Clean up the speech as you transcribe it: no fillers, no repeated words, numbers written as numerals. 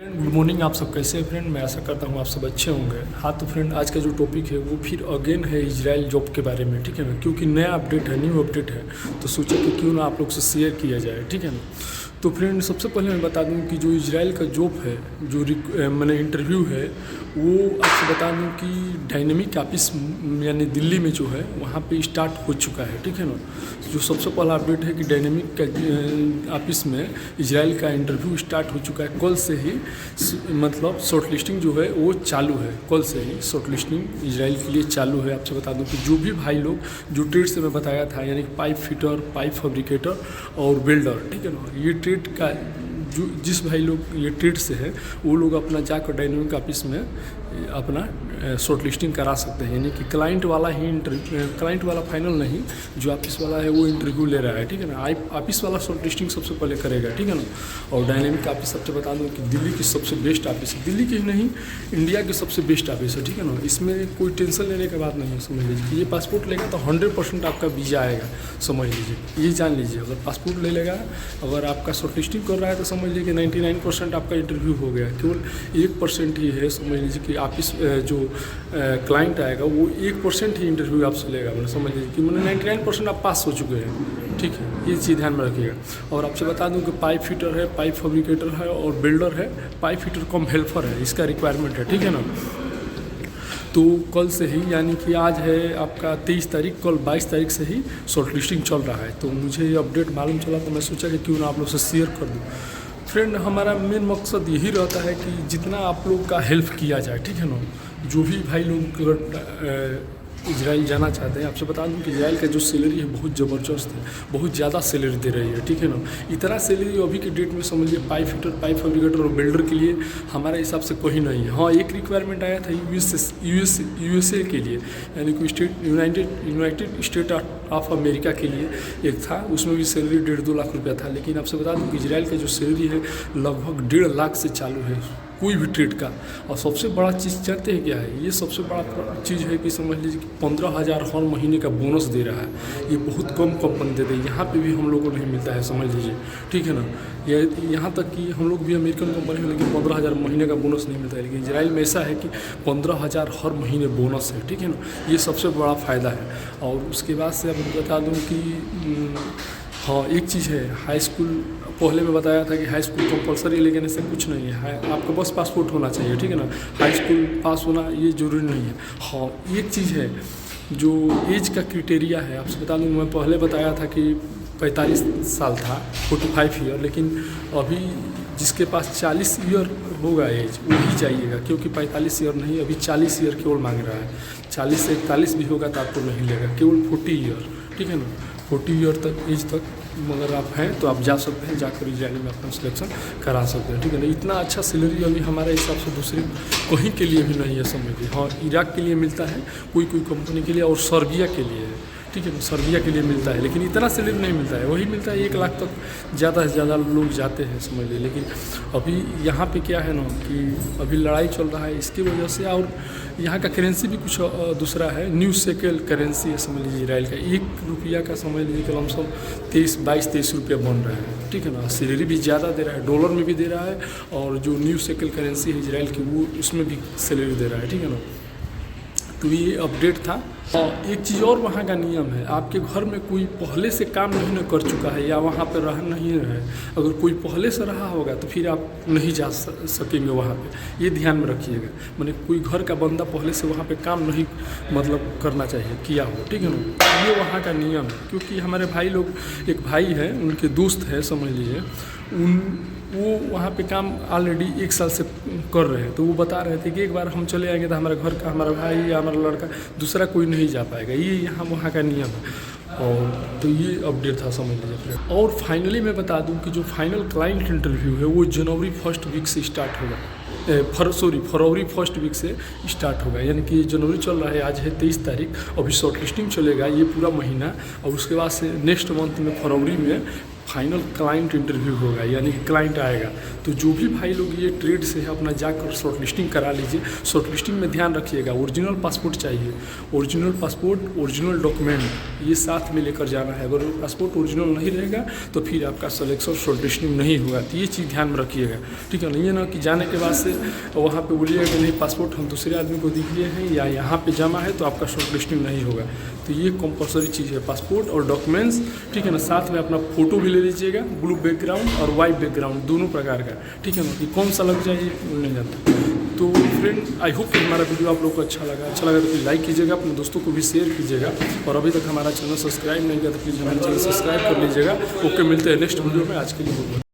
Good morning. आप सब कैसे हैं फ्रेंड? मैं आशा करता हूँ आप सब अच्छे होंगे। हाँ तो फ्रेंड, आज का जो टॉपिक है वो फिर अगेन है इजराइल जॉब के बारे में, ठीक है ना। क्योंकि नया अपडेट है, न्यू अपडेट है, तो सोचा कि क्यों ना आप लोग से शेयर किया जाए, ठीक है ना। तो फ्रेंड, सबसे पहले मैं बता दूं कि जो इजराइल का जॉब है, जो मैंने इंटरव्यू है, वो आपसे बता दूं कि डायनेमिक ऑफिस यानी दिल्ली में जो है वहाँ पे स्टार्ट हो चुका है, ठीक है ना। जो सबसे पहला अपडेट है कि डायनेमिक का ऑफिस में इजराइल का इंटरव्यू स्टार्ट हो चुका है। कल से ही मतलब शॉर्ट लिस्टिंग जो है वो चालू है। कल से ही शॉर्ट लिस्टिंग इजराइल के लिए चालू है। आपसे बता दूं कि जो भी भाई लोग जो ट्रेड से मैं बताया था, यानी पाइप फिटर, पाइप फैब्रिकेटर और वेल्डर, ठीक है ना, ये ट्रेड का जो जिस भाई लोग ये ट्रेड से है वो लोग अपना जाकर डायनेमिक ऑफिस में अपना शॉर्ट लिस्टिंग करा सकते हैं। यानी कि क्लाइंट वाला ही क्लाइंट वाला फाइनल नहीं, जो ऑफिस वाला है वो इंटरव्यू ले रहा है, ठीक है ना। ऑफिस वाला शॉर्ट लिस्टिंग सबसे पहले करेगा, ठीक है ना। और डायनेमिक ऑफिस सबसे बता दूं कि दिल्ली की सबसे बेस्ट ऑफिस है, दिल्ली की ही नहीं इंडिया की सबसे बेस्ट ऑफिस है, ठीक है ना। इसमें कोई टेंशन लेने की बात नहीं है। समझ लीजिए, ये पासपोर्ट लेगा तो 100% आपका वीज़ा आएगा, समझ लीजिए, ये जान लीजिए। अगर पासपोर्ट ले लेगा, अगर आपका शॉर्ट लिस्टिंग कर रहा है तो समझ लीजिए कि 99% आपका इंटरव्यू हो गया। केवल 1% ही है, समझ लीजिए कि ऑफिस जो क्लाइंट आएगा वो 1% ही इंटरव्यू आपसे लेगा। मैंने समझ लीजिए कि मैंने 99% आप पास हो चुके हैं, ठीक है। ये चीज़ ध्यान में रखिएगा। और आपसे बता दूं कि पाइप फिटर है, पाइप फैब्रिकेटर है और बिल्डर है। पाइप फिटर कम हेल्पर है, इसका रिक्वायरमेंट है, ठीक है ना। तो कल से ही, यानी कि आज है आपका 23 तारीख, कल 22 तारीख से ही शॉर्ट लिस्टिंग चल रहा है। तो मुझे ये अपडेट मालूम चला तो मैं सोचा कि क्यों ना आप लोग से शेयर कर दूँ। फ्रेंड, हमारा मेन मकसद यही रहता है कि जितना आप लोग का हेल्प किया जाए, ठीक है ना। जो भी भाई लोग इजराइल जाना चाहते हैं, आपसे बता दूं कि इजराइल का जो सैलरी है बहुत ज़बरदस्त है, बहुत ज़्यादा सैलरी दे रही है, ठीक है ना। इतना सैलरी अभी के डेट में समझिए पाइप फिटर, पाइप फैब्रिकेटर और बिल्डर के लिए हमारे हिसाब से कोई नहीं है। हाँ, एक रिक्वायरमेंट आया था यूएसए के लिए, यानी कि यूनाइटेड स्टेट ऑफ अमेरिका के लिए एक था, उसमें भी सैलरी 1.5-2 लाख रुपया था। लेकिन आपसे बता दूं कि इजराइल का जो सैलरी है लगभग 1.5 लाख से चालू है कोई भी ट्रेड का। और सबसे बड़ा चीज़ जानते हैं क्या है? ये सबसे बड़ा चीज़ है कि समझ लीजिए कि 15,000 हर महीने का बोनस दे रहा है। ये बहुत कम कंपनी दे रही है, यहाँ पे भी हम लोगों को नहीं मिलता है, समझ लीजिए, ठीक है ना। ये यहाँ तक कि हम लोग भी अमेरिकन कंपनी में, लेकिन 15,000 महीने का बोनस नहीं मिलता है। लेकिन इजराइल में ऐसा है कि 15,000 हर महीने बोनस है, ठीक है ना। ये सबसे बड़ा फ़ायदा है। और उसके बाद से अब बता दूँ कि हाँ, एक चीज़ है, हाई स्कूल पहले मैं बताया था कि हाई स्कूल कंपलसरी, लेकिन ऐसा कुछ नहीं है। आपका बस पासपोर्ट होना चाहिए, ठीक है ना। हाई स्कूल पास होना ये ज़रूरी नहीं है। हाँ, एक चीज़ है जो एज का क्राइटेरिया है, आपसे बता दूँ, मैं पहले बताया था कि 45 साल था, 45 ईयर, लेकिन अभी जिसके पास 40 ईयर होगा एज, वही जाइएगा। क्योंकि 45 ईयर नहीं, अभी 40 ईयर केवल मांग रहा है। 40 से 41 भी होगा तो आपको नहीं लेगा, केवल 40 ईयर, ठीक है ना। 40 ईयर तक एज तक मगर आप हैं तो आप जा सकते हैं, जाकर इजराइल में अपना सिलेक्शन करा सकते हैं, ठीक है ना। इतना अच्छा सैलरी अभी हमारे हिसाब से दूसरे कहीं के लिए भी नहीं है, समझिए। हाँ, इराक के लिए मिलता है, कोई कंपनी के लिए, और सर्बिया के लिए है, ठीक है ना। सर्बिया के लिए मिलता है, लेकिन इतना सैलरी नहीं मिलता है। वही मिलता है 1 लाख तक ज़्यादा से ज़्यादा लोग जाते हैं, समझ लीजिए। लेकिन अभी यहाँ पे क्या है ना कि अभी लड़ाई चल रहा है, इसकी वजह से, और यहाँ का करेंसी भी कुछ दूसरा है, न्यू शेकेल करेंसी है, समझ लीजिए। इजराइल का 1 रुपया का समझ लीजिए कि लमसम 22-23 रुपया बन रहा है, ठीक है ना। सैलरी भी ज़्यादा दे रहा है, डॉलर में भी दे रहा है, और जो न्यू शेकेल करेंसी है इजराइल की वो उसमें भी सैलरी दे रहा है, ठीक है ना। तो ये अपडेट था। और एक चीज़ और वहाँ का नियम है, आपके घर में कोई पहले से काम नहीं न कर चुका है या वहाँ पर रह नहीं है, अगर कोई पहले से रहा होगा तो फिर आप नहीं जा सकेंगे वहाँ पे। ये ध्यान में रखिएगा। मैंने कोई घर का बंदा पहले से वहाँ पे काम नहीं मतलब करना चाहिए, किया हो, ठीक है ना। ये वहाँ का नियम है। क्योंकि हमारे भाई लोग, एक भाई है, उनके दोस्त है, समझ लीजिए, वो वहाँ पे काम ऑलरेडी 1 साल से कर रहे हैं। तो वो बता रहे थे कि एक बार हम चले आएंगे तो हमारे घर का, हमारा भाई या हमारा लड़का, दूसरा कोई नहीं जा पाएगा। ये यहाँ वहाँ का नियम है। और तो ये अपडेट था, समझ लीजिए फ्रेंड। और फाइनली मैं बता दूं कि जो फाइनल क्लाइंट इंटरव्यू है वो जनवरी 1st वीक से स्टार्ट होगा, फरवरी 1st वीक से स्टार्ट होगा। यानी कि जनवरी चल रहा है, आज है 23 तारीख, अभी शॉर्ट लिस्टिंग चलेगा ये पूरा महीना, और उसके बाद से नेक्स्ट मंथ में फरवरी में फाइनल क्लाइंट इंटरव्यू होगा, यानी कि क्लाइंट आएगा। तो जो भी भाई लोग ये ट्रेड से है अपना जाकर शॉर्ट लिस्टिंग करा लीजिए। शॉर्ट लिस्टिंग में ध्यान रखिएगा, ओरिजिनल पासपोर्ट चाहिए, ओरिजिनल पासपोर्ट, ओरिजिनल डॉक्यूमेंट ये साथ में लेकर जाना है। अगर पासपोर्ट ओरिजिनल नहीं रहेगा तो फिर आपका सिलेक्शन शॉर्ट लिस्टिंग नहीं होगा। तो ये चीज़ ध्यान में रखिएगा, ठीक है। नहीं है ना कि जाने के बाद से वहाँ पे बोलिएगा कि नहीं पासपोर्ट हम दूसरे आदमी को दिए हैं या यहाँ पे जमा है तो आपका शॉर्ट लिस्टिंग नहीं होगा। तो ये कंपलसरी चीज़ है, पासपोर्ट और डॉक्यूमेंट्स, ठीक है ना। साथ में अपना फ़ोटो भी ले लीजिएगा, ब्लू बैकग्राउंड और वाइट बैकग्राउंड दोनों प्रकार का, ठीक है ना। कि कौन सा लग जाए ये नहीं जाता। तो फ्रेंड आई होप कि हमारा वीडियो आप लोग को अच्छा लगा तो प्लीज़ लाइक कीजिएगा, अपने दोस्तों को भी शेयर कीजिएगा। और अभी तक हमारा चैनल सब्सक्राइब नहीं किया तो प्लीज़ हमारे चैनल सब्सक्राइब कर लीजिएगा। ओके, मिलते हैं नेक्स्ट वीडियो में। आज के लिए बहुत